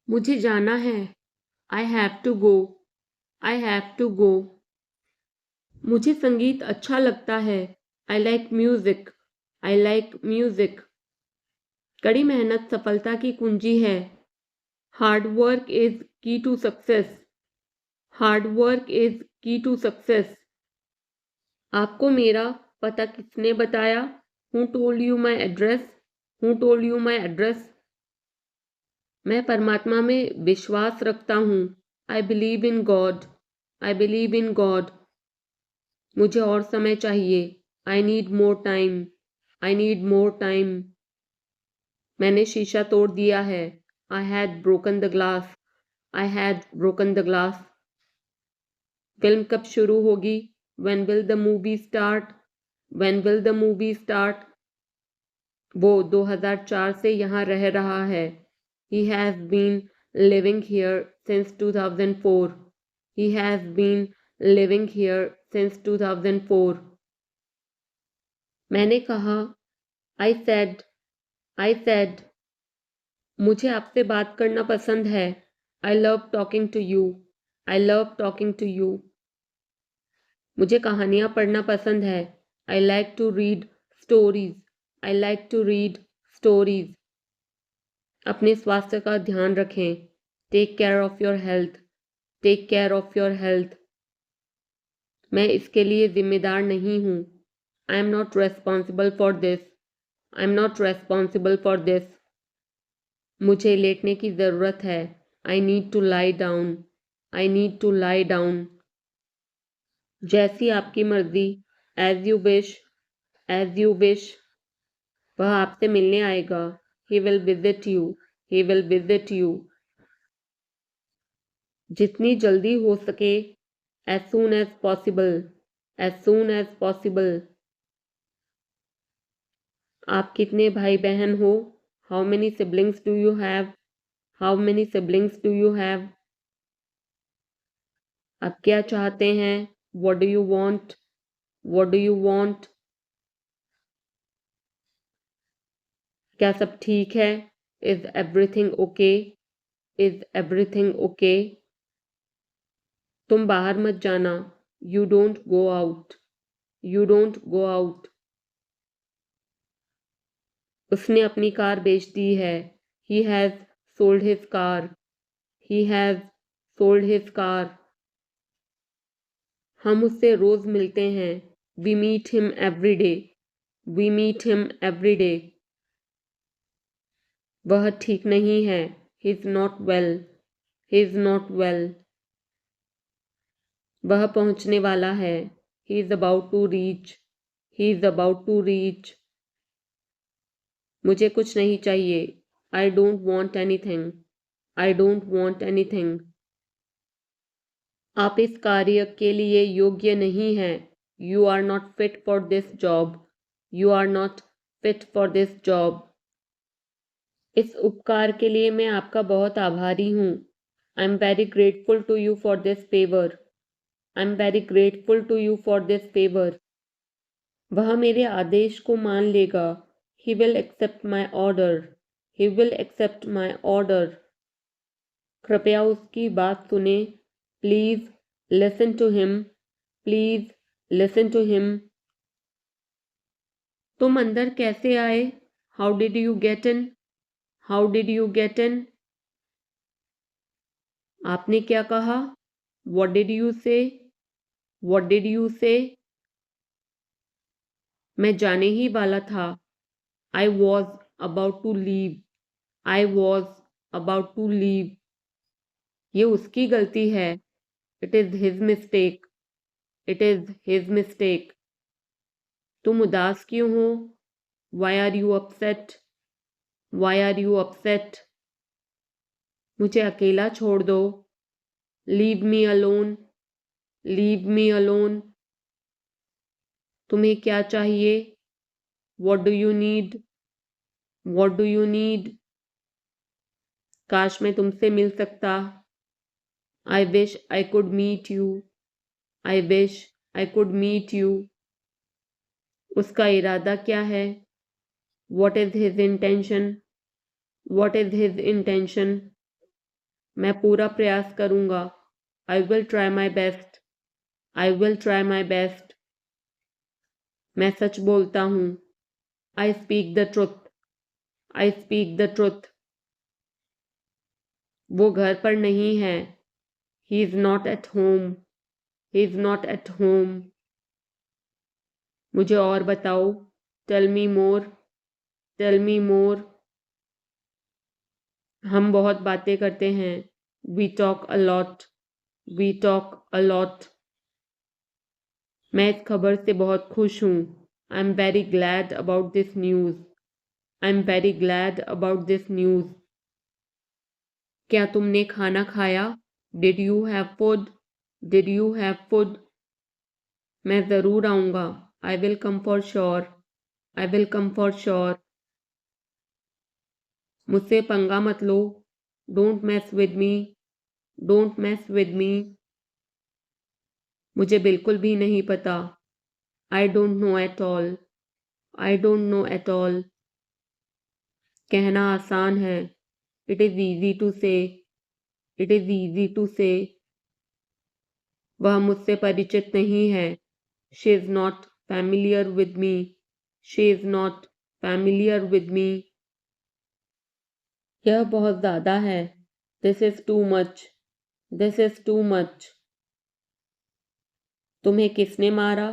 मुझे जाना है। I have to go. I have to go. मुझे संगीत अच्छा लगता है। I like music. I like music. कड़ी मेहनत सफलता की कुंजी है। Hard work is key to success. Hard work is key to success. आपको मेरा पता किसने बताया? Who told you my address? Who told you my address? मैं परमात्मा में विश्वास रखता हूँ। I believe in God. I believe in God. मुझे और समय चाहिए। I need more time. I need more time. मैंने शीशा तोड़ दिया है। I had broken the glass. I had broken the glass. Film कब शुरू होगी? When will the movie start? When will the movie start? वो 2004 से यहाँ रह रहा है। He has been living here since 2004. He has been living here since 2004. मैंने कहा। I said. I said. मुझे आपसे बात करना पसंद है। I love talking to you. I love talking to you. मुझे कहानियाँ पढ़ना पसंद है। I like to read stories. I like to read stories. अपने स्वास्थ्य का ध्यान रखें। Take care of your health. Take care of your health. मैं इसके लिए जिम्मेदार नहीं हूँ। I am not responsible for this. I am not responsible for this. मुझे लेटने की ज़रूरत है। I need to lie down. I need to lie down. जैसी आपकी मर्जी। As you wish. As you wish. वह आपसे मिलने आएगा। He will visit you. He will visit you. जितनी जल्दी हो सके। As soon as possible. As soon as possible. आप कितने भाई बहन हो? How many siblings do you have? How many siblings do you have? आप क्या चाहते हैं? What do you want? What do you want? क्या सब ठीक है? Is everything okay? Is everything okay? तुम बाहर मत जाना। You don't go out. You don't go out. उसने अपनी कार बेच दी है। He has sold his car. He has sold his car. हम उससे रोज मिलते हैं। We meet him every day. We meet him every day. वह ठीक नहीं है। He is not well. He is not well. वह पहुंचने वाला है। He is about to reach. He is about to reach. मुझे कुछ नहीं चाहिए। I don't want anything. I don't want anything. आप इस कार्य के लिए योग्य नहीं हैं। You are not fit for this job. You are not fit for this job. इस उपकार के लिए मैं आपका बहुत आभारी हूँ। I'm very grateful to you for this favor. I'm very grateful to you for this favor. वह मेरे आदेश को मान लेगा। He will accept my order. He will accept my order. कृपया उसकी बात सुने। Please listen to him. Please listen to him. तुम अंदर कैसे आए? How did you get in? How did you get in? आपने क्या कहा? What did you say? What did you say? मैं जाने ही वाला था। I was about to leave. I was about to leave. ये उसकी गलती है। It is his mistake. It is his mistake. तुम उदास क्यों हो? Why are you upset? Why are you upset? मुझे अकेला छोड़ दो। Leave me alone. Leave me alone. तुम्हें क्या चाहिए? What do you need? What do you need? काश मैं तुमसे मिल सकता। I wish I could meet you. I wish I could meet you. उसका इरादा क्या है? What is his intention? What is his intention? मैं पूरा प्रयास करूंगा। I will try my best. I will try my best. मैं सच बोलता हूँ। I speak the truth. I speak the truth. वो घर पर नहीं है। He is not at home. He is not at home. मुझे और बताओ। Tell me more. Tell me more. हम बहुत बातें करते हैं। We talk a lot. We talk a lot. मैं इस खबर से बहुत खुश हूँ। I am very glad about this news. I am very glad about this news. क्या तुमने खाना खाया? Did you have food? Did you have food? मैं ज़रूर आऊँगा। I will come for sure. I will come for sure. मुझसे पंगा मत लो। Don't mess with me. Don't mess with me. मुझे बिल्कुल भी नहीं पता। I don't know at all. I don't know at all. कहना आसान है। It is easy to say. It is easy to say. वह मुझसे परिचित नहीं है। She is not familiar with me. She is not familiar with me. यह बहुत ज़्यादा है। This is too much. This is too much. तुम्हें किसने मारा?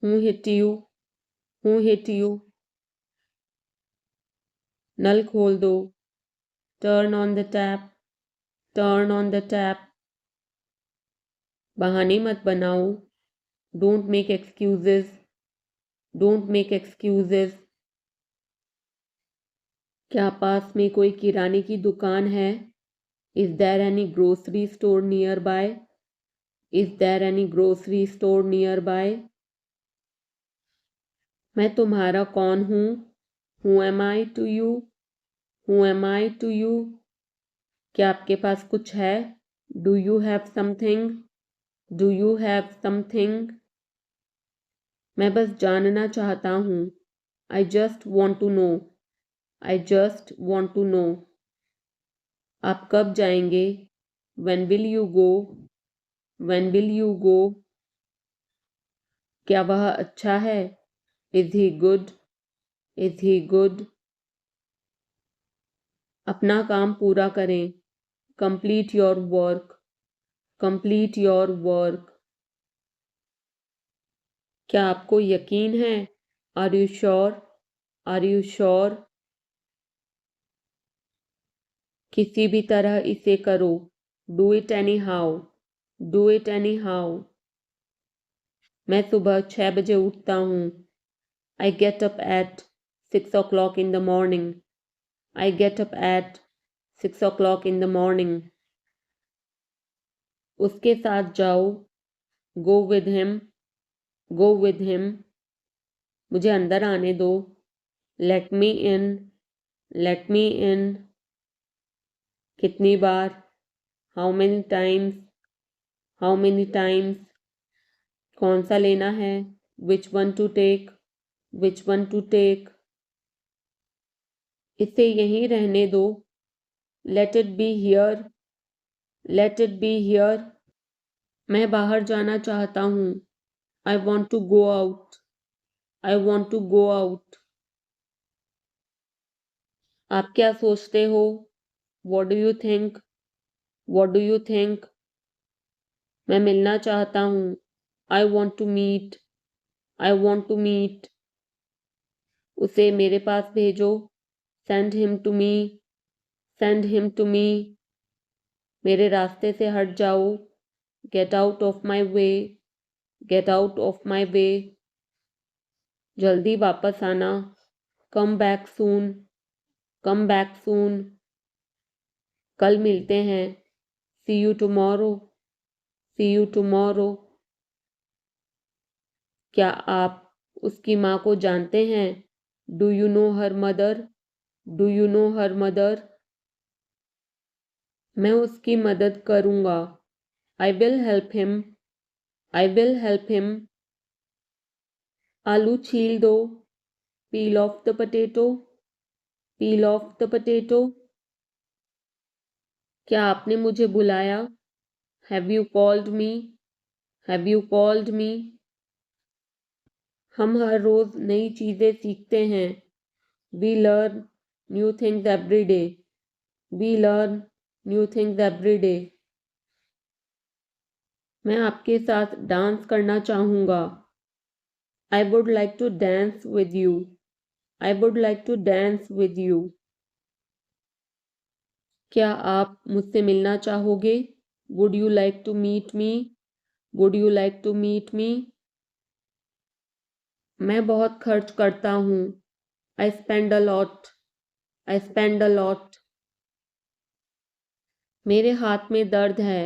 Who hit you? Who hit you? नल खोल दो। Turn on the tap. Turn on the tap. बहाने मत बनाओ। Don't make excuses. Don't make excuses. क्या पास में कोई किराने की दुकान है? Is there any grocery store nearby? Is there any grocery store nearby? मैं तुम्हारा कौन हूँ? Who am I to you? Who am I to you? क्या आपके पास कुछ है? Do you have something? Do you have something? मैं बस जानना चाहता हूँ। I just want to know. I just want to know. आप कब जाएंगे? When will you go? When will you go? क्या वह अच्छा है? Is he good? Is he good? अपना काम पूरा करें। Complete your work. Complete your work. क्या आपको यकीन है? Are you sure? Are you sure? किसी भी तरह इसे करो। Do it anyhow. Do it anyhow. मैं सुबह 6 बजे उठता हूँ। I get up at 6 o'clock in the morning. I get up at 6 o'clock in the morning. उसके साथ जाओ। Go with him. Go with him. मुझे अंदर आने दो। Let me in. Let me in. कितनी बार? How many times? How many times? कौन सा लेना है? Which one to take? Which one to take? इसे यहीं रहने दो। Let it be here. Let it be here. मैं बाहर जाना चाहता हूँ। I want to go out. I want to go out. आप क्या सोचते हो? What do you think? What do you think? मैं मिलना चाहता हूँ। I want to meet. I want to meet. उसे मेरे पास भेजो। Send him to me. Send him to me. मेरे रास्ते से हट जाओ। Get out of my way. Get out of my way. जल्दी वापस आना। Come back soon. Come back soon. कल मिलते हैं। See you tomorrow. See you tomorrow. क्या आप उसकी माँ को जानते हैं? Do you know her mother? Do you know her mother? मैं उसकी मदद करूँगा। I will help him. I will help him. आलू छील दो। Peel off the potato. Peel off the potato. क्या आपने मुझे बुलाया? Have you called me? Have you called me? हम हर रोज नई चीजें सीखते हैं। We learn new things every day. We learn new things every day. मैं आपके साथ डांस करना चाहूँगा। I would like to dance with you. I would like to dance with you. क्या आप मुझसे मिलना चाहोगे? Would you like to meet me? Would you like to meet me? मैं बहुत खर्च करता हूँ। I spend a lot. I spend a lot. मेरे हाथ में दर्द है।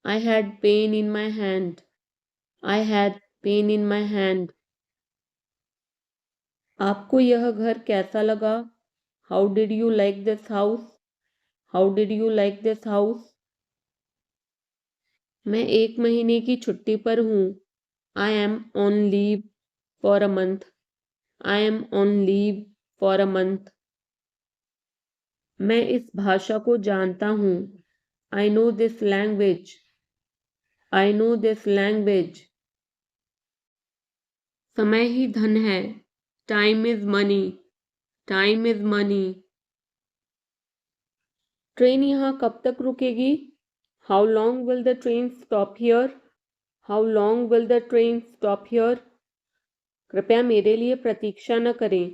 I had pain in my hand. I had pain in my hand. आपको यह घर कैसा लगा? How did you like this house? How did you like this house? मैं 1 महीने की छुट्टी पर हूँ। I M on leave for a month. I am on leave for a month. मैं इस भाषा को जानता हूँ। I know this language. I know this language. समय ही धन है। Time is money. Time is money. Train यहाँ कब तक रुकेगी? How long will the train stop here? How long will the train stop here? कृपया मेरे लिए प्रतीक्षा न करें।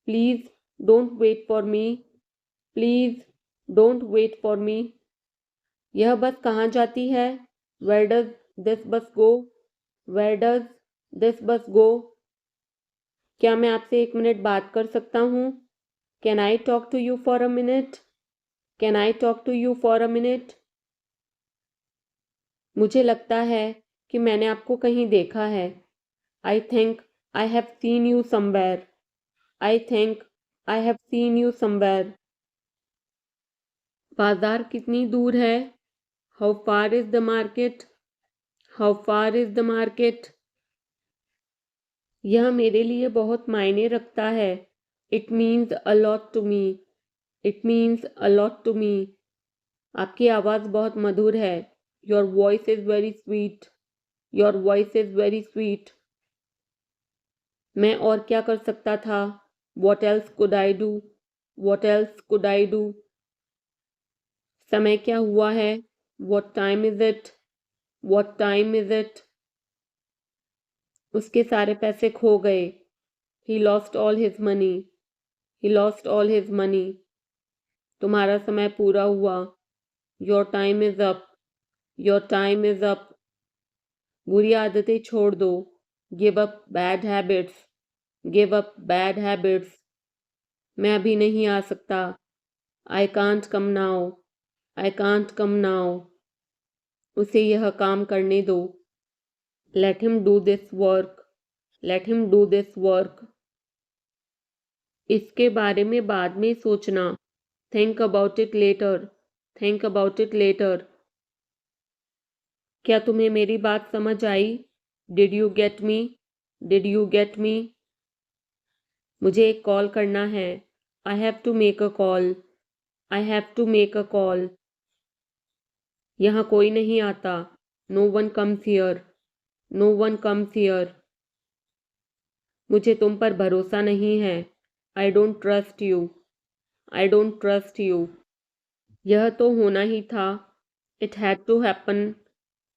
Please don't wait for me. Please don't wait for me. यह बस कहाँ जाती है? वेयर डज दिस बस गो? वेयर डज दिस बस गो? क्या मैं आपसे 1 मिनट बात कर सकता हूँ? Can I talk to you for a minute? Can I talk to you for a minute? मुझे लगता है कि मैंने आपको कहीं देखा है। I think I have seen you somewhere. I think I have seen you somewhere. बाजार कितनी दूर है? How far is the market? How far is the market? यह मेरे लिए बहुत मायने रखता है। It means a lot to me. It means a lot to me. आपकी आवाज़ बहुत मधुर है। Your voice is very sweet. Your voice is very sweet. मैं और क्या कर सकता था? What else could I do? What else could I do? समय क्या हुआ है? What time is it? What time is it? उसके सारे पैसे खो गए। He lost all his money. He lost all his money. तुम्हारा समय पूरा हुआ। Your time is up. Your time is up. बुरी आदतें छोड़ दो। Give up bad habits. Give up bad habits. मैं अभी नहीं आ सकता। I can't come now. I can't come now. उसे यह काम करने दो। Let him do this work. Let him do this work. इसके बारे में बाद में सोचना। Think about it later. Think about it later. क्या तुम्हें मेरी बात समझ आई? Did you get me? Did you get me? मुझे एक कॉल करना है। I have to make a call. I have to make a call. यहाँ कोई नहीं आता। No one comes here. No one comes here. मुझे तुम पर भरोसा नहीं है। I don't trust you. I don't trust you. यह तो होना ही था। It had to happen.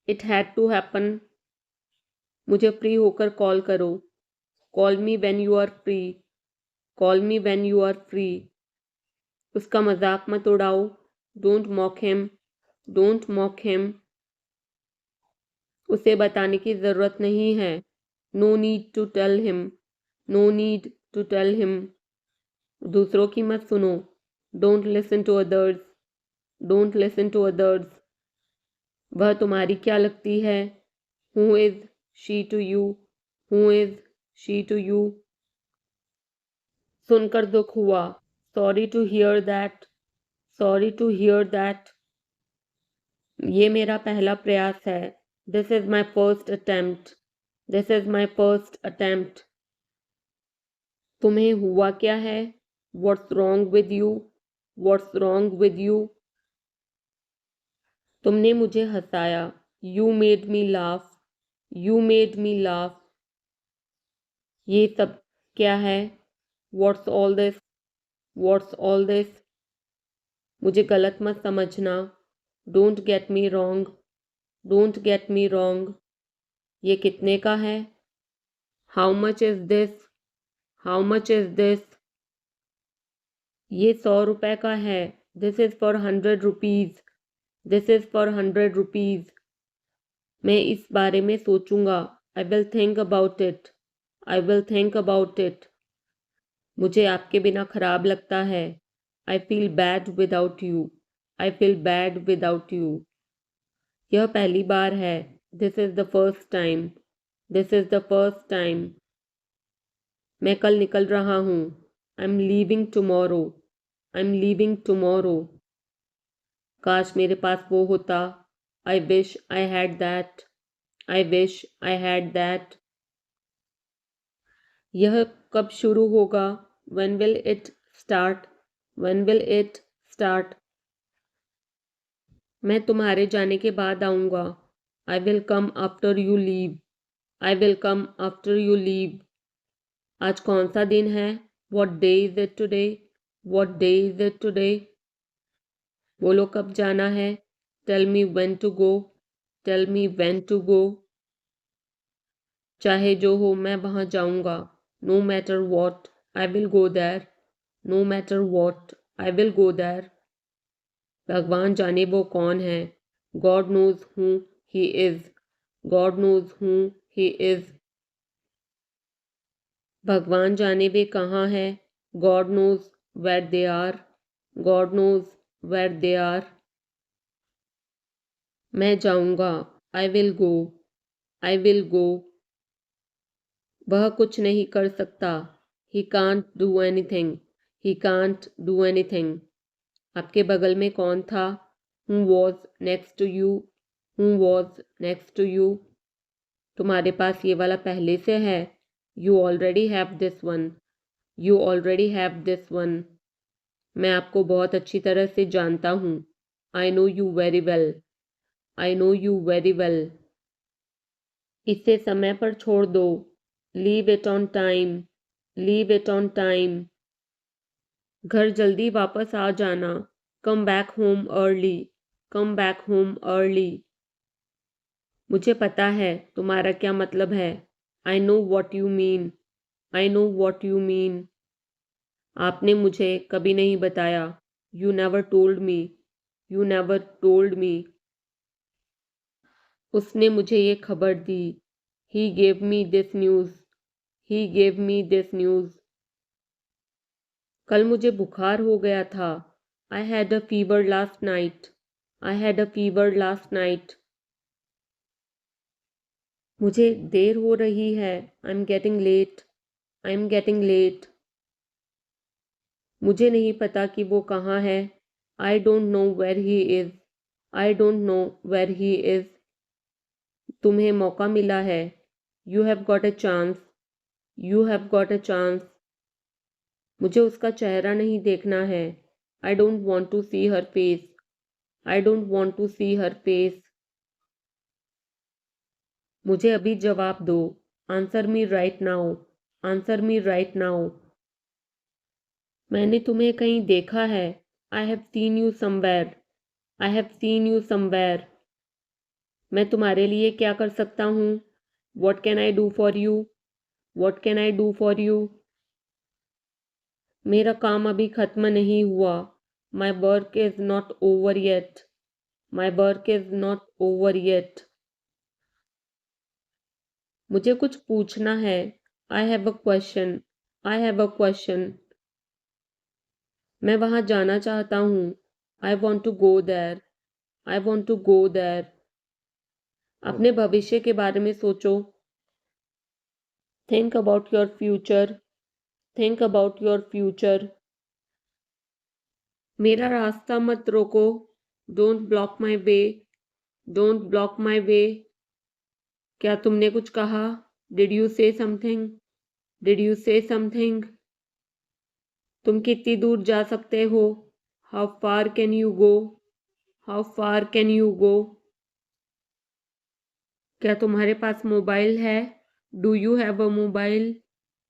It had to happen. मुझे फ्री होकर कॉल करो। Call me when you are free. Call me when you are free. उसका मजाक मत उड़ाओ। Don't mock him. Don't mock him. उसे बताने की ज़रूरत नहीं है। No need to tell him. No need to tell him. दूसरों की मत सुनो। Don't listen to others. Don't listen to others. वह तुम्हारी क्या लगती है? Who is she to you? Who is she to you? सुनकर दुख हुआ। Sorry to hear that. Sorry to hear that. ये मेरा पहला प्रयास है। This is my first attempt. This is my first attempt. तुम्हें हुआ क्या है? What's wrong with you? What's wrong with you? तुमने मुझे हंसाया। You made me laugh. You made me laugh. ये सब क्या है? What's all this? What's all this? मुझे गलत मत समझना। Don't get me wrong. Don't get me wrong. ये कितने का है? How much is this? How much is this? ये 100 रुपए का है। This is for 100 rupees. This is for 100 rupees. मैं इस बारे में सोचूंगा। I will think about it. I will think about it. मुझे आपके बिना खराब लगता है। I feel bad without you. I feel bad without you. यह पहली बार है। This is the first time. This is the first time. मैं कल निकल रहा हूँ। I am leaving tomorrow. I am leaving tomorrow. काश मेरे पास वो होता। I wish I had that. I wish I had that. यह कब शुरू होगा? When will it start? When will it start? मैं तुम्हारे जाने के बाद आऊँगा। I will come after you leave. I will come after you leave. आज कौन सा दिन है? What day is it today? What day is it today? बोलो कब जाना है? Tell me when to go. Tell me when to go. चाहे जो हो मैं वहाँ जाऊँगा। No matter what, I will go there. No matter what, I will go there. भगवान जाने वो कौन है। God knows who he is. God knows who he is. भगवान जाने वे कहाँ हैं। God knows where they are. God knows where they are. मैं जाऊँगा। I will go. I will go. वह कुछ नहीं कर सकता। He can't do anything. He can't do anything. आपके बगल में कौन था? Who was next to you? Who was next to you? तुम्हारे पास ये वाला पहले से है। You already have this one. You already have this one. मैं आपको बहुत अच्छी तरह से जानता हूँ। I know you very well. I know you very well. इसे समय पर छोड़ दो। Leave it on time. Leave it on time. घर जल्दी वापस आ जाना। Come back home early. Come back home early. मुझे पता है तुम्हारा क्या मतलब है। I know what you mean. I know what you mean. आपने मुझे कभी नहीं बताया। You never told me. You never told me. उसने मुझे ये खबर दी। He gave me this news. He gave me this news. कल मुझे बुखार हो गया था। I had a fever last night. I had a fever last night. मुझे देर हो रही है। I'm getting late. I'm getting late. मुझे नहीं पता कि वो कहाँ है। I don't know where he is. I don't know where he is. तुम्हें मौका मिला है। You have got a chance. You have got a chance. मुझे उसका चेहरा नहीं देखना है। I don't want to see her face. I don't want to see her face. मुझे अभी जवाब दो। Answer me right now. Answer me right now. मैंने तुम्हें कहीं देखा है। I have seen you somewhere. I have seen you somewhere. मैं तुम्हारे लिए क्या कर सकता हूँ? What can I do for you? What can I do for you? मेरा काम अभी खत्म नहीं हुआ। My work is not over yet. My work is not over yet. मुझे कुछ पूछना है। I have a question. I have a question. मैं वहाँ जाना चाहता हूँ। I want to go there. I want to go there. अपने भविष्य के बारे में सोचो। Think about your future. Think about your future. मेरा रास्ता मत रोको। Don't block my way. Don't block my way. क्या तुमने कुछ कहा? Did you say something? Did you say something? तुम कितनी दूर जा सकते हो? How far can you go? How far can you go? क्या तुम्हारे पास मोबाइल है? Do you have a mobile?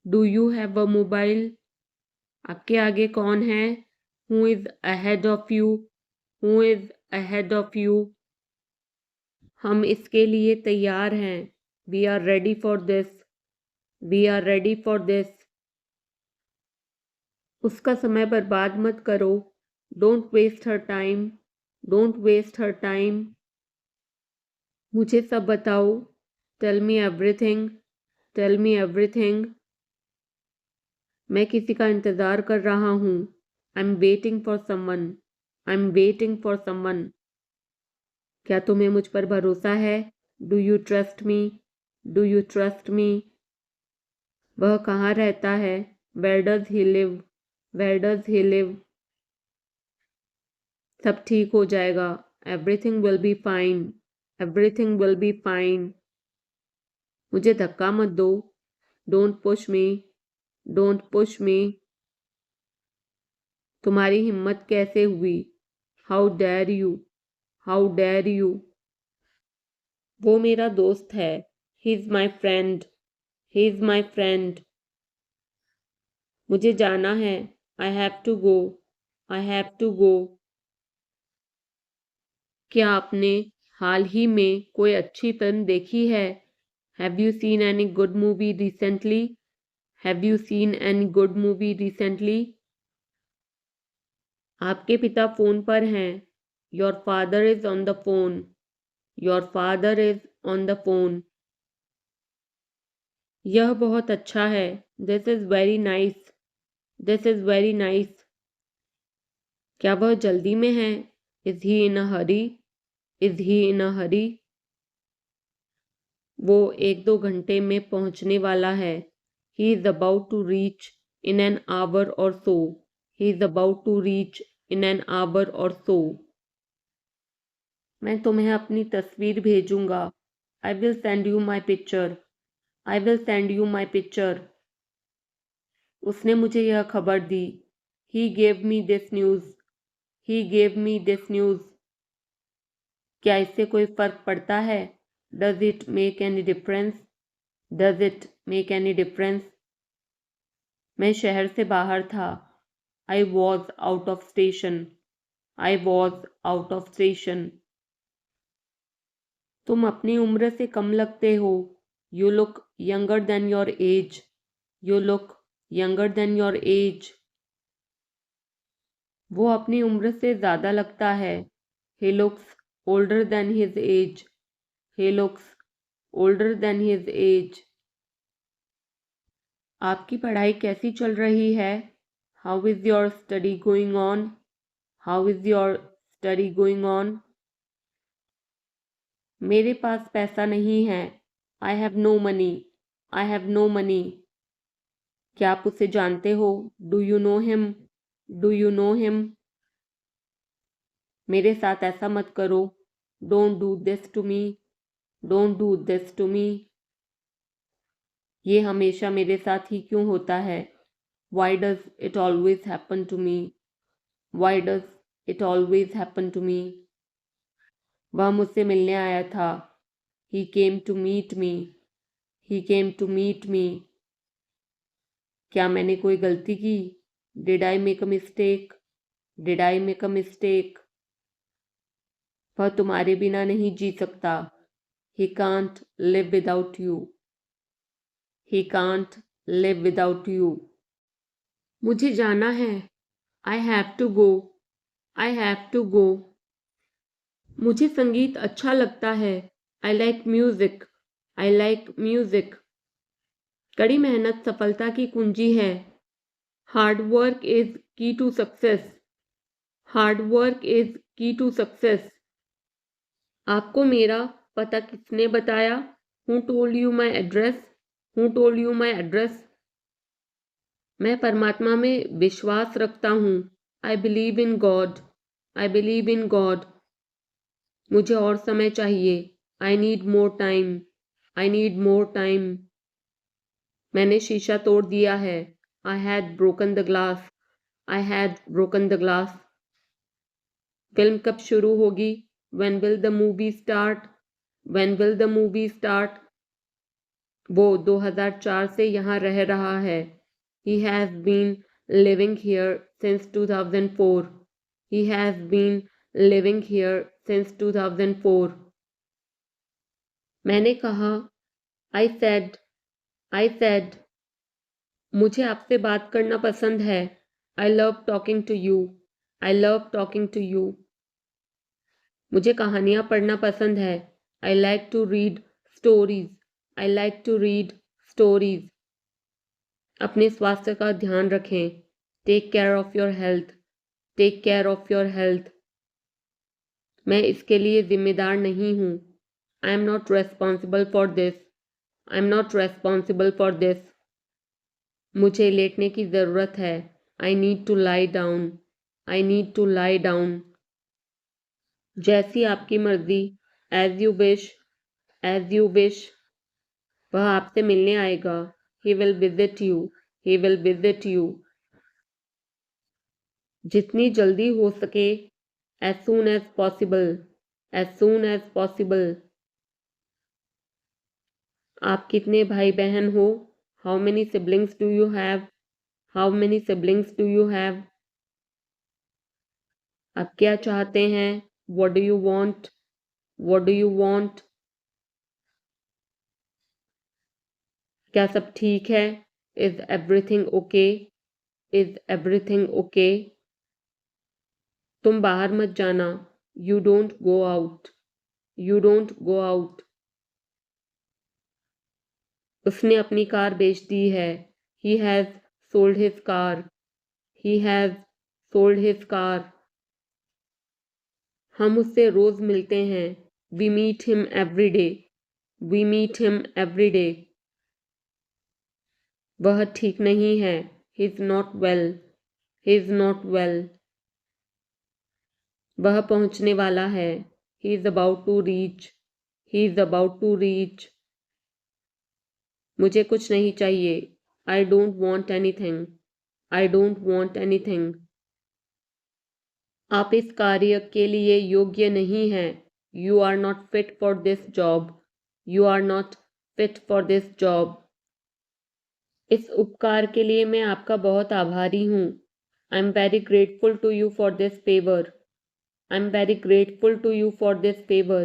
Do you have a mobile? आपके आगे कौन है? Who is ahead of you? Who is ahead of you? हम इसके लिए तैयार हैं। We are ready for this. We are ready for this. उसका समय बर्बाद मत करो। Don't waste her time. Don't waste her time. मुझे सब बताओ। Tell me everything. Tell me everything. मैं किसी का इंतज़ार कर रहा हूँ। I am waiting for someone. I am waiting for someone. क्या तुम्हें मुझ पर भरोसा है? Do you trust me? Do you trust me? वह कहाँ रहता है? Where does he live? Where does he live? सब ठीक हो जाएगा। Everything will be fine. Everything will be fine. मुझे धक्का मत दो। Don't push me. Don't push me. तुम्हारी हिम्मत कैसे हुई? How dare you? How dare you? वो मेरा दोस्त है। He is my friend. He is my friend. मुझे जाना है। I have to go. I have to go. क्या आपने हाल ही में कोई अच्छी फिल्म देखी है? Have you seen any good movie recently? Have you seen any good movie recently? आपके पिता फ़ोन पर हैं। Your father is on the phone. Your father is on the phone. यह बहुत अच्छा है। This is very nice. This is very nice. क्या वह जल्दी में है? Is he in a hurry? Is he in a hurry? वो 1-2 घंटे में पहुंचने वाला है। He is about to reach in an hour or so. He is about to reach in an hour or so. मैं तुम्हें अपनी तस्वीर भेजूंगा। I will send you my picture. I will send you my picture. उसने मुझे यह खबर दी। He gave me this news. He gave me this news. क्या इससे कोई फ़र्क पड़ता है? Does it make any difference? Does it make any difference? मैं शहर से बाहर था। I was out of station. I was out of station. तुम अपनी उम्र से कम लगते हो। You look younger than your age. You look younger than your age. वो अपनी उम्र से ज़्यादा लगता है। He looks older than his age. He looks older than his age. आपकी पढ़ाई कैसी चल रही है? How is your study going on? How is your study going on? मेरे पास पैसा नहीं है। I have no money. I have no money. क्या आप उसे जानते हो? Do you know him? Do you know him? मेरे साथ ऐसा मत करो। Don't do this to me. Don't do this to me. ये हमेशा मेरे साथ ही क्यों होता है? Why does it always happen to me? Why does it always happen to me? वह मुझसे मिलने आया था। He came to meet me. He came to meet me. क्या मैंने कोई गलती की? Did I make a mistake? Did I make a mistake? वह तुम्हारे बिना नहीं जी सकता। He can't live without you. He can't live without you. मुझे जाना है। I have to go. I have to go. मुझे संगीत अच्छा लगता है। I like music. I like music. कड़ी मेहनत सफलता की कुंजी है। Hard work is key to success. Hard work is key to success. आपको मेरा पता किसने बताया? Who told you my address? Who told you my address? मैं परमात्मा में विश्वास रखता हूँ। I believe in God. I believe in God. मुझे और समय चाहिए। I need more time. I need more time. मैंने शीशा तोड़ दिया है। I had broken the glass. I had broken the glass. Film कब शुरू होगी? When will the movie start? When will the movie start? वो 2004 से यहाँ रह रहा है. He has been living here since 2004. He has been living here since 2004. मैंने कहा, I said, मुझे आपसे बात करना पसंद है. I love talking to you. I love talking to you. मुझे कहानियाँ पढ़ना पसंद है. I like to read stories. I like to read stories. अपने स्वास्थ्य का ध्यान रखें. Take care of your health. Take care of your health. मैं इसके लिए जिम्मेदार नहीं हूँ. I am not responsible for this. I am not responsible for this. मुझे लेटने की ज़रूरत है. I need to lie down. I need to lie down. जैसी आपकी मर्जी. As you wish. As you wish. वह आपसे मिलने आएगा. He will visit you. He will visit you. जितनी जल्दी हो सके. As soon as possible. As soon as possible. आप कितने भाई बहन हो? How many siblings do you have? How many siblings do you have? आप क्या चाहते हैं? What do you want? What do you want? क्या सब ठीक है? Is everything okay? Is everything okay? तुम बाहर मत जाना. You don't go out. You don't go out. उसने अपनी कार बेच दी है. He has sold his car. He has sold his car. हम उससे रोज मिलते हैं. We meet him every day. We meet him every day. वह ठीक नहीं है. He is not well. He is not well. वह पहुंचने वाला है. He is about to reach. He is about to reach. मुझे कुछ नहीं चाहिए. I don't want anything. I don't want anything. आप इस कार्य के लिए योग्य नहीं हैं. You are not fit for this job. You are not fit for this job. इस उपकार के लिए मैं आपका बहुत आभारी हूँ. I'm very grateful to you for this favor. I'm very grateful to you for this favor.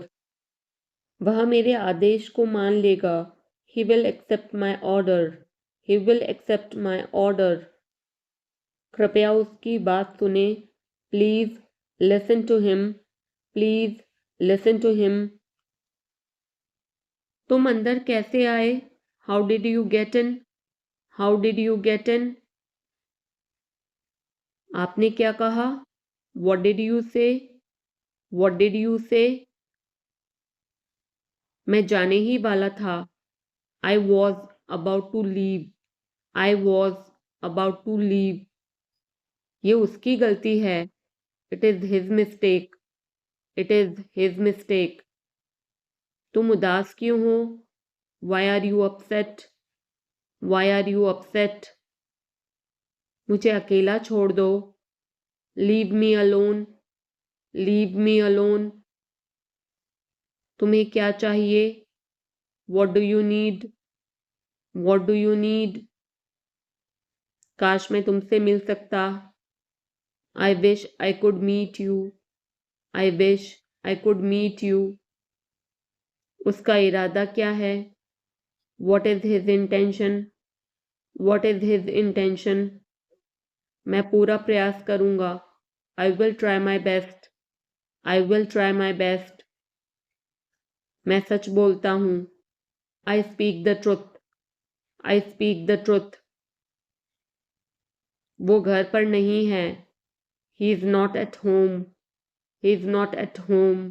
वह मेरे आदेश को मान लेगा. He will accept my order. He will accept my order. कृपया उसकी बात सुने. Please listen to him. Please listen to him. तुम अंदर कैसे आए? How did you get in? How did you get in? आपने क्या कहा? What did you say? What did you say? मैं जाने ही वाला था. I was about to leave. I was about to leave. ये उसकी गलती है. It is his mistake. It is his mistake. तुम उदास क्यों हो? Why are you upset? Why are you upset? मुझे अकेला छोड़ दो. Leave me alone. Leave me alone. तुम्हें क्या चाहिए? What do you need? What do you need? काश मैं तुमसे मिल सकता. I wish I could meet you. I wish I could meet you. उसका इरादा क्या है? What is his intention? What is his intention? मैं पूरा प्रयास करूंगा. I will try my best. I will try my best. मैं सच बोलता हूँ. I speak the truth. I speak the truth. वो घर पर नहीं है. He is not at home. He is not at home.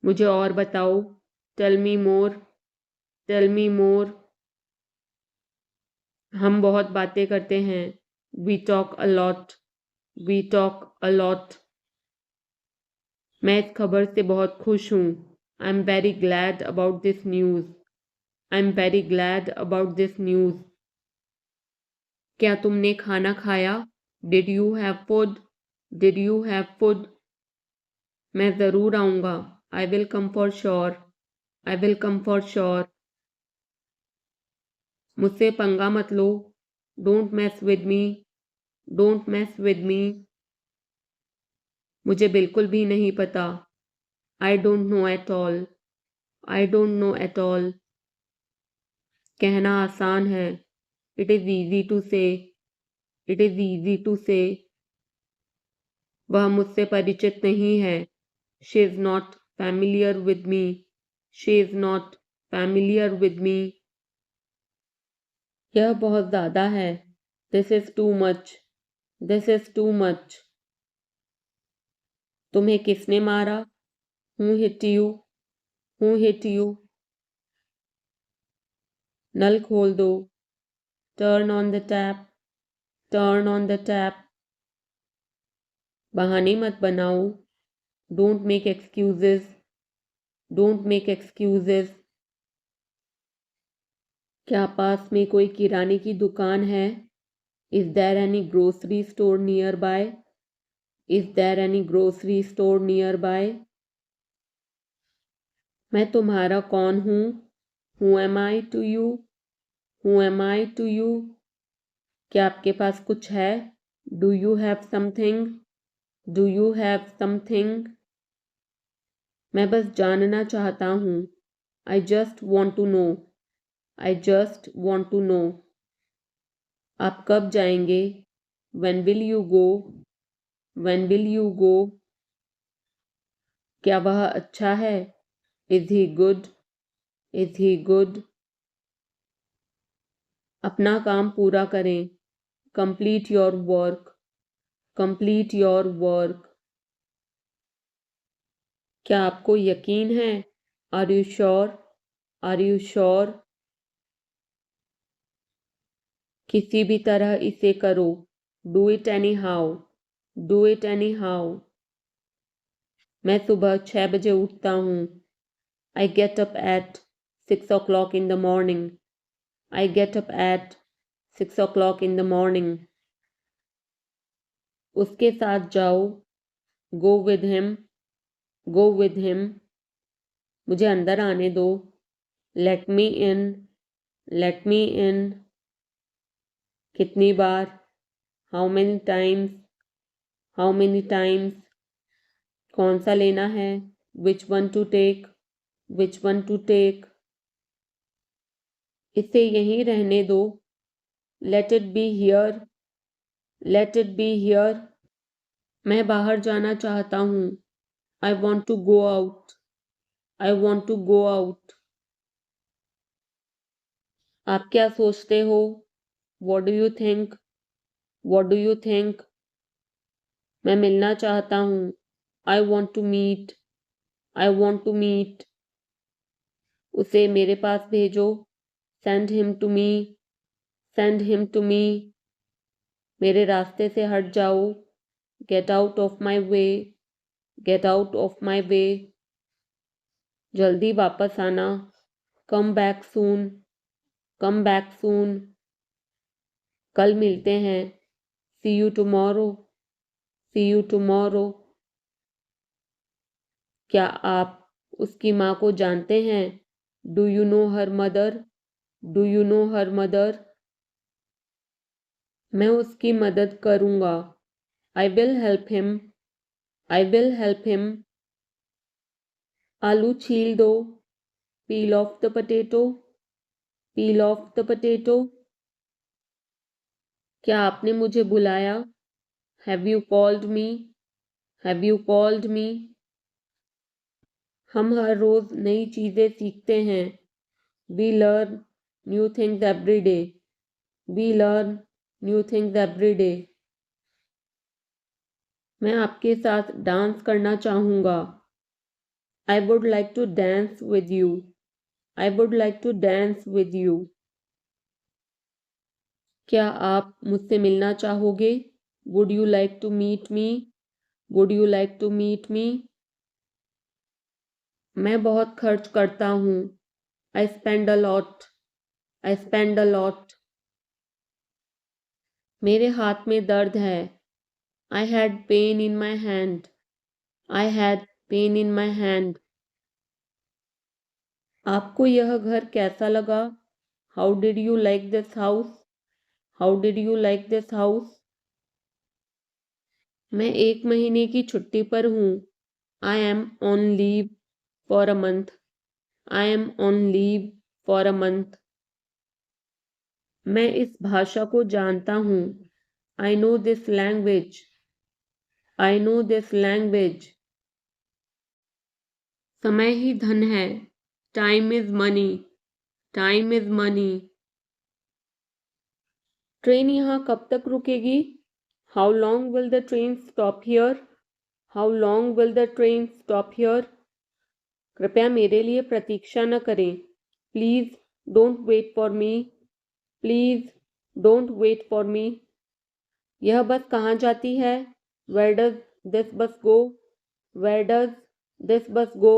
मुझे और बताओ. Tell me more. Tell me more. हम बहुत बातें करते हैं. We talk a lot. We talk a lot. मैं इस खबर से बहुत खुश हूँ. I'm very glad about this news. I'm very glad about this news. क्या तुमने खाना खाया? Did you have food? Did you have food? मैं ज़रूर आऊँगा. I will come for sure. I will come for sure. मुझसे पंगा मत लो. Don't mess with me. Don't mess with me. मुझे बिल्कुल भी नहीं पता. I don't know at all. I don't know at all. कहना आसान है. It is easy to say. It is easy to say. वह मुझसे परिचित नहीं है. She is not familiar with me. She is not familiar with me. यह बहुत ज़्यादा है. This is too much. This is too much. तुम्हें किसने मारा? Who hit you? Who hit you? नल खोल दो. Turn on the tap. Turn on the tap. बहाने मत बनाओ. Don't make excuses. Don't make excuses. क्या पास में कोई किराने की दुकान है? Is there any grocery store nearby? Is there any grocery store nearby? मैं तुम्हारा कौन हूँ? Who am I to you? Who am I to you? क्या आपके पास कुछ है? Do you have something? Do you have something? मैं बस जानना चाहता हूँ. I just want to know. I just want to know. आप कब जाएंगे? When will you go? When will you go? क्या वह अच्छा है? Is he good? Is he good? अपना काम पूरा करें. Complete your work. Complete your work. क्या आपको यकीन है? Are you sure? Are you sure? किसी भी तरह इसे करो. Do it anyhow. Do it anyhow. मैं सुबह 6 बजे उठता हूँ. I get up at 6 o'clock in the morning. I get up at 6 o'clock in the morning. उसके साथ जाओ. Go with him. Go with him. मुझे अंदर आने दो. Let me in. Let me in. कितनी बार? How many times? How many times? कौन सा लेना है? Which one to take? Which one to take? इसे यहीं रहने दो. Let it be here. Let it be here. मैं बाहर जाना चाहता हूँ. I want to go out. I want to go out. आप क्या सोचते हो? What do you think? What do you think? मैं मिलना चाहता हूँ. I want to meet. I want to meet. उसे मेरे पास भेजो. Send him to me. Send him to me. मेरे रास्ते से हट जाओ. Get out of my way. Get out of my way. जल्दी वापस आना. Come back soon. Come back soon. कल मिलते हैं. See you tomorrow. See you tomorrow. क्या आप उसकी माँ को जानते हैं? Do you know her mother? Do you know her mother? मैं उसकी मदद करूँगा. I will help him. I will help him. आलू छील दो. Peel off the potato. Peel off the potato. क्या आपने मुझे बुलाया? Have you called me? Have you called me? हम हर रोज नई चीजें सीखते हैं. We learn new things every day. We learn new things every day. मैं आपके साथ डांस करना चाहूँगा. I would like to dance with you. I would like to dance with you. क्या आप मुझसे मिलना चाहोगे? Would you like to meet me? Would you like to meet me? मैं बहुत खर्च करता हूँ. I spend a lot. I spend a lot. मेरे हाथ में दर्द है. I had pain in my hand. I had pain in my hand. आपको यह घर कैसा लगा? How did you like this house? How did you like this house? मैं 1 महीने की छुट्टी पर हूँ. I am on leave for a month. I am on leave for a month. मैं इस भाषा को जानता हूँ. I know this language. I know this language. समय ही धन है. Time is money. Time is money. Train यहाँ कब तक रुकेगी? How long will the train stop here? How long will the train stop here? कृपया मेरे लिए प्रतीक्षा न करें. Please don't wait for me. Please don't wait for me. यह बस कहाँ जाती है? Where does this bus go? Where does this bus go?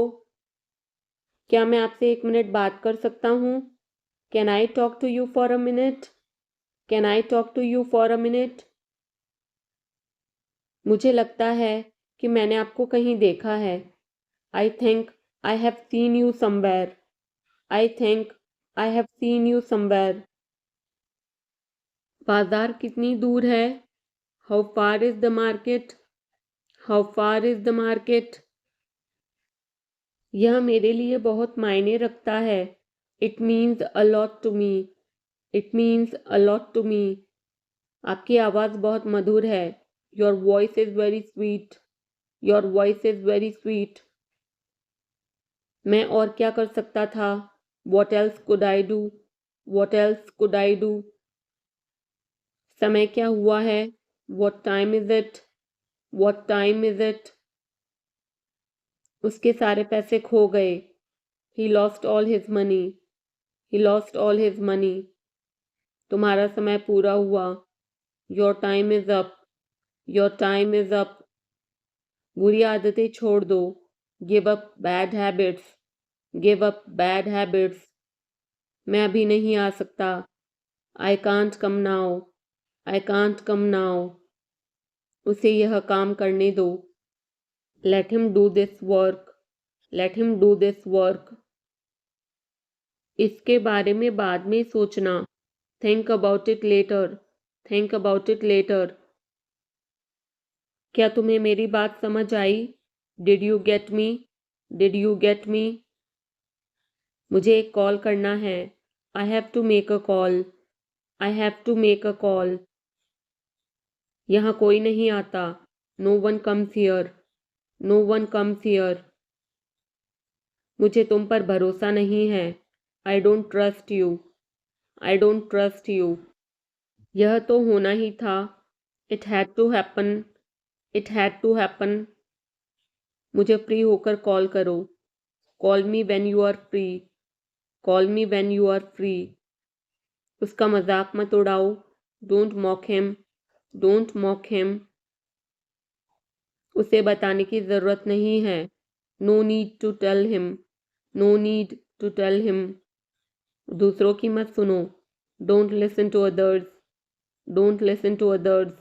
क्या मैं आपसे 1 मिनट बात कर सकता हूँ? Can I talk to you for a minute? Can I talk to you for a minute? मुझे लगता है कि मैंने आपको कहीं देखा है. I think I have seen you somewhere. I think I have seen you somewhere. बाजार कितनी दूर है? How far is the market? How far is the market? यह मेरे लिए बहुत मायने रखता है. It means a lot to me. It means a lot to me. आपकी आवाज़ बहुत मधुर है. Your voice is very sweet. Your voice is very sweet. मैं और क्या कर सकता था? What else could I do? What else could I do? समय क्या हुआ है? What time is it? What time is it? उसके सारे पैसे खो गए. He lost all his money. He lost all his money. तुम्हारा समय पूरा हुआ. Your time is up. Your time is up. बुरी आदतें छोड़ दो. Give up bad habits. Give up bad habits. मैं अभी नहीं आ सकता. I can't come now. I can't come now. उसे यह काम करने दो. Let him do this work. Let him do this work. इसके बारे में बाद में सोचना. Think about it later. Think about it later. क्या तुम्हें मेरी बात समझ आई? Did you get me? Did you get me? मुझे एक कॉल करना है. I have to make a call. I have to make a call. यहाँ कोई नहीं आता. No one comes here. No one comes here. मुझे तुम पर भरोसा नहीं है. I don't trust you. I don't trust you. यह तो होना ही था. It had to happen. It had to happen. मुझे फ्री होकर कॉल करो. Call me when you are free. Call me when you are free. उसका मजाक मत उड़ाओ. Don't mock him. Don't mock him. उसे बताने की ज़रूरत नहीं है. No need to tell him. No need to tell him. दूसरों की मत सुनो. Don't listen to others. Don't listen to others.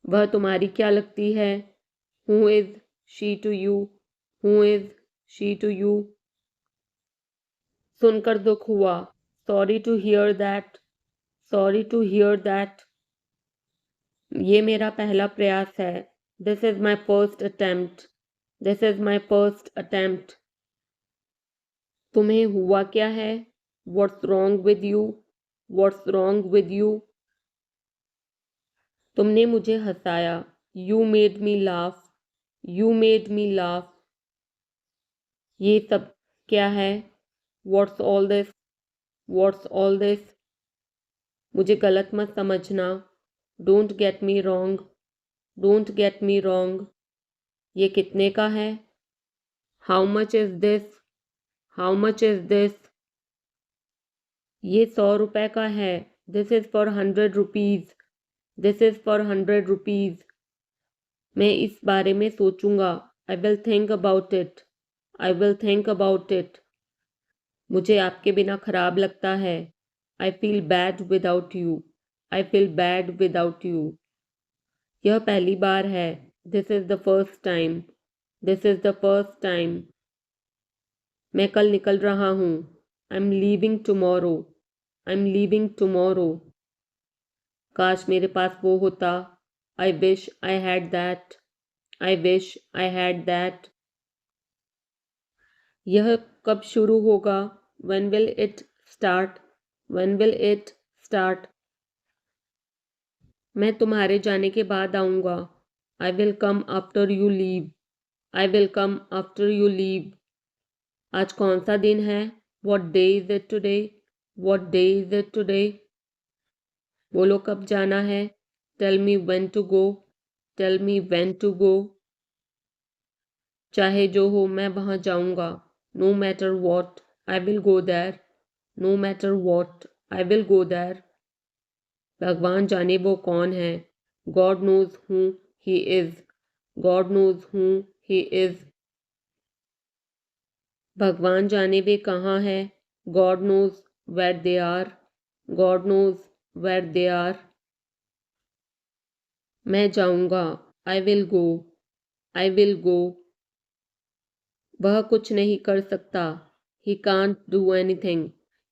वह तुम्हारी क्या लगती है? Who is she to you? Who is she to you? सुनकर दुख हुआ. Sorry to hear that. Sorry to hear that. ये मेरा पहला प्रयास है. This is my first attempt. This is my first attempt. तुम्हें हुआ क्या है? What's wrong with you? What's wrong with you? तुमने मुझे हंसाया. You made me laugh. You made me laugh. ये सब क्या है? What's all this? What's all this? मुझे गलत मत समझना. Don't get me wrong. Don't get me wrong. ये कितने का है? How much is this? How much is this? ये 100 रुपए का है. This is for 100 rupees. This is for 100 rupees. मैं इस बारे में सोचूंगा. I will think about it. I will think about it. मुझे आपके बिना खराब लगता है. I feel bad without you. I feel bad without you. यह पहली बार है। This is the first time. This is the first time. मैं कल निकल रहा हूँ। I am leaving tomorrow. I am leaving tomorrow. काश मेरे पास वो होता। I wish I had that. I wish I had that. यह कब शुरू होगा? When will it start? When will it start? मैं तुम्हारे जाने के बाद आऊँगा। I will come after you leave. I will come after you leave. आज कौन सा दिन है? What day is it today? What day is it today? बोलो कब जाना है? Tell me when to go. Tell me when to go. चाहे जो हो मैं वहाँ जाऊँगा। No matter what, I will go there. No matter what, I will go there. भगवान जाने वो कौन है। God knows who he is. God knows who he is. भगवान जाने वे कहाँ है। God knows where they are. God knows where they are. मैं जाऊँगा। I will go. I will go. वह कुछ नहीं कर सकता। He can't do anything.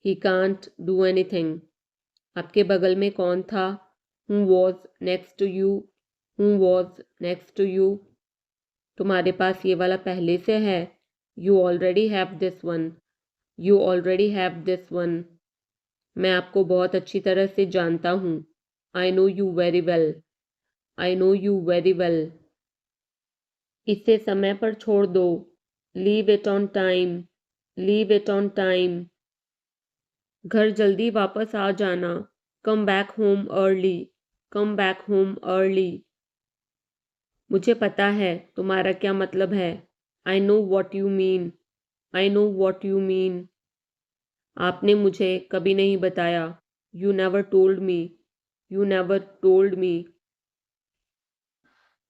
He can't do anything. आपके बगल में कौन था? Who was next to you? Who was next to you? तुम्हारे पास ये वाला पहले से है। You already have this one. You already have this one. मैं आपको बहुत अच्छी तरह से जानता हूँ। I know you very well. I know you very well. इसे समय पर छोड़ दो। Leave it on time. Leave it on time. घर जल्दी वापस आ जाना। Come back home early. Come back home early. मुझे पता है तुम्हारा क्या मतलब है। I know what you mean. I know what you mean. आपने मुझे कभी नहीं बताया। You never told me. You never told me.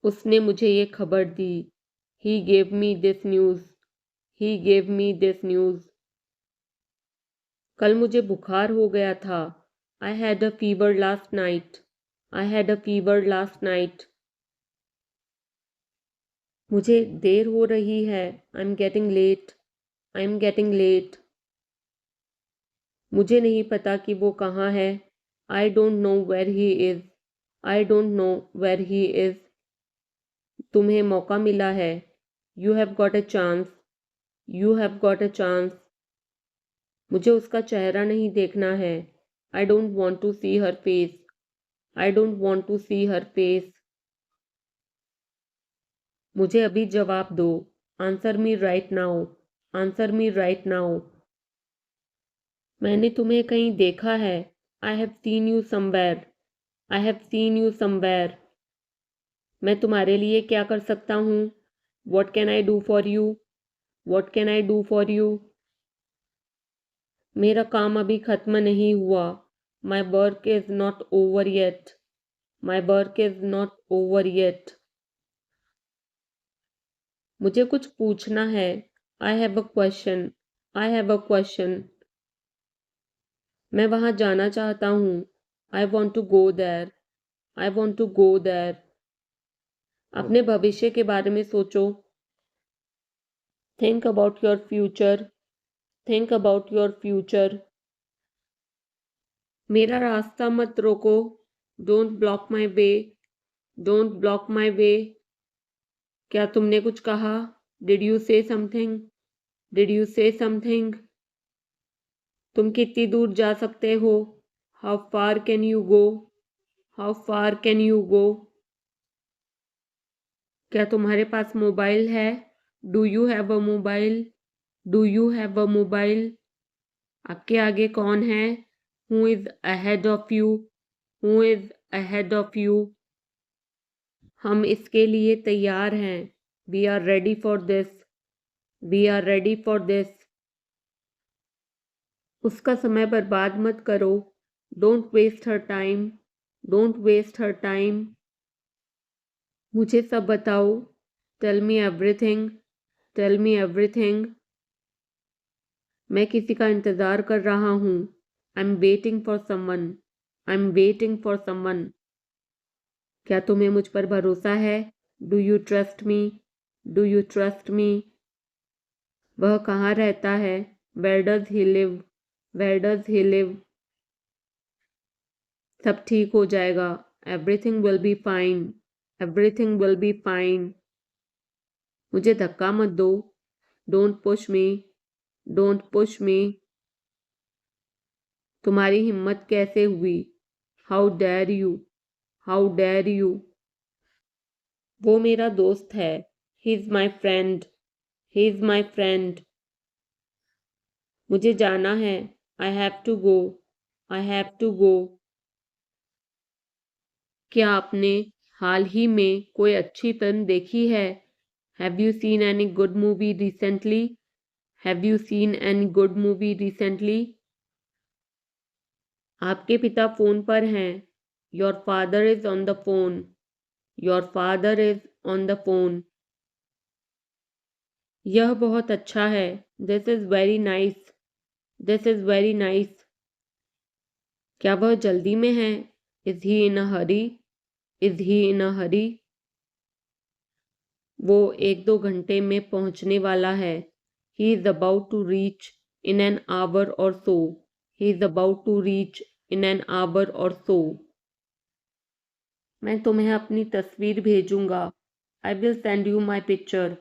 उसने मुझे ये खबर दी। He gave me this news. He gave me this news. कल मुझे बुखार हो गया था। I had a fever last night. I had a fever last night. मुझे देर हो रही है। I'm getting late. I'm getting late. मुझे नहीं पता कि वो कहाँ है। I don't know where he is. I don't know where he is. तुम्हें मौका मिला है। You have got a chance. You have got a chance. मुझे उसका चेहरा नहीं देखना है। I don't want to see her face. I don't want to see her face. मुझे अभी जवाब दो। Answer me right now. Answer me right now. मैंने तुम्हें कहीं देखा है। I have seen you somewhere. I have seen you somewhere. मैं तुम्हारे लिए क्या कर सकता हूँ? What can I do for you? What can I do for you? मेरा काम अभी खत्म नहीं हुआ। My work is not over yet. My work is not over yet. मुझे कुछ पूछना है। I have a question. I have a question. मैं वहाँ जाना चाहता हूँ। I want to go there. I want to go there. अपने भविष्य के बारे में सोचो। Think about your future. Think about your future. मेरा रास्ता मत रोको। Don't block my way. Don't block my way. क्या तुमने कुछ कहा? Did you say something? Did you say something? तुम कितनी दूर जा सकते हो? How far can you go? How far can you go? क्या तुम्हारे पास मोबाइल है? Do you have a mobile? Do you have a mobile? आपके आगे कौन है? Who is ahead of you? Who is ahead of you? हम इसके लिए तैयार हैं। We are ready for this. We are ready for this. उसका समय बर्बाद मत करो। Don't waste her time. Don't waste her time. मुझे सब बताओ। Tell me everything. Tell me everything. मैं किसी का इंतज़ार कर रहा हूँ। I'm waiting for someone. I'm waiting for someone. क्या तुम्हें मुझ पर भरोसा है? Do you trust me? Do you trust me? वह कहाँ रहता है? Where does he live? Where does he live? सब ठीक हो जाएगा। Everything will be fine. Everything will be fine. मुझे धक्का मत दो। Don't push me. Don't push me. तुम्हारी हिम्मत कैसे हुई? How dare you? How dare you? वो मेरा दोस्त है। He is my friend. He is my friend. मुझे जाना है। I have to go. I have to go. क्या आपने हाल ही में कोई अच्छी फिल्म देखी है? Have you seen any good movie recently? Have you seen any good movie recently? आपके पिता फ़ोन पर हैं। Your father is on the phone. Your father is on the phone. यह बहुत अच्छा है। This is very nice. This is very nice. क्या वह जल्दी में है? Is he in a hurry? Is he in a hurry? वो 1-2 घंटे में पहुंचने वाला है। He is about to reach in an hour or so. He is about to reach in an hour or so. मैं तुम्हें अपनी तस्वीर भेजूंगा। I will send you my picture.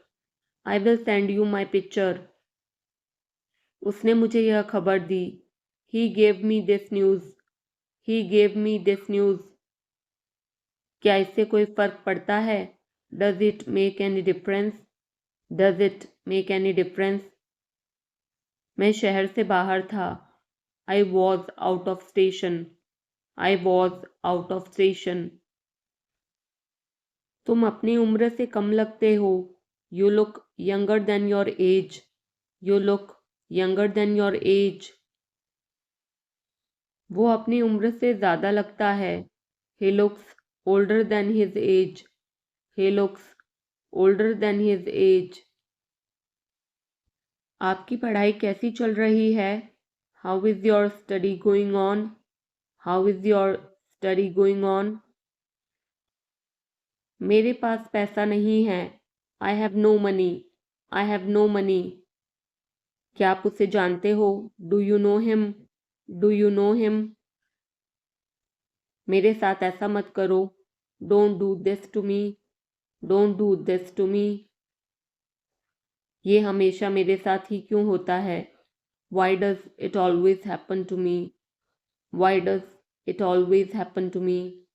I will send you my picture. उसने मुझे यह खबर दी। He gave me this news. He gave me this news. क्या इससे कोई फ़र्क पड़ता है? Does it make any difference? Does it make any difference? मैं शहर से बाहर था। I was out of station. I was out of station. तुम अपनी उम्र से कम लगते हो। You look younger than your age. You look younger than your age. वो अपनी उम्र से ज़्यादा लगता है। He looks older than his age. He looks older than his age. आपकी पढ़ाई कैसी चल रही है? How is your study going on? How is your study going on? मेरे पास पैसा नहीं है। I have no money. I have no money. क्या आप उसे जानते हो? Do you know him? Do you know him? मेरे साथ ऐसा मत करो। Don't do this to me. Don't do this to me. ये हमेशा मेरे साथ ही क्यों होता है? Why does it always happen to me? Why does it always happen to me?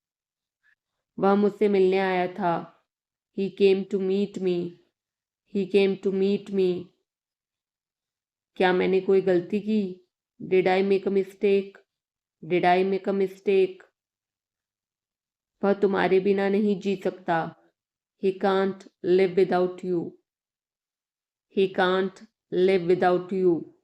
वह मुझसे मिलने आया था। He came to meet me. He came to meet me. क्या मैंने कोई गलती की? Did I make a mistake? Did I make a mistake? वह तुम्हारे बिना नहीं जी सकता। He can't live without you. He can't live without you.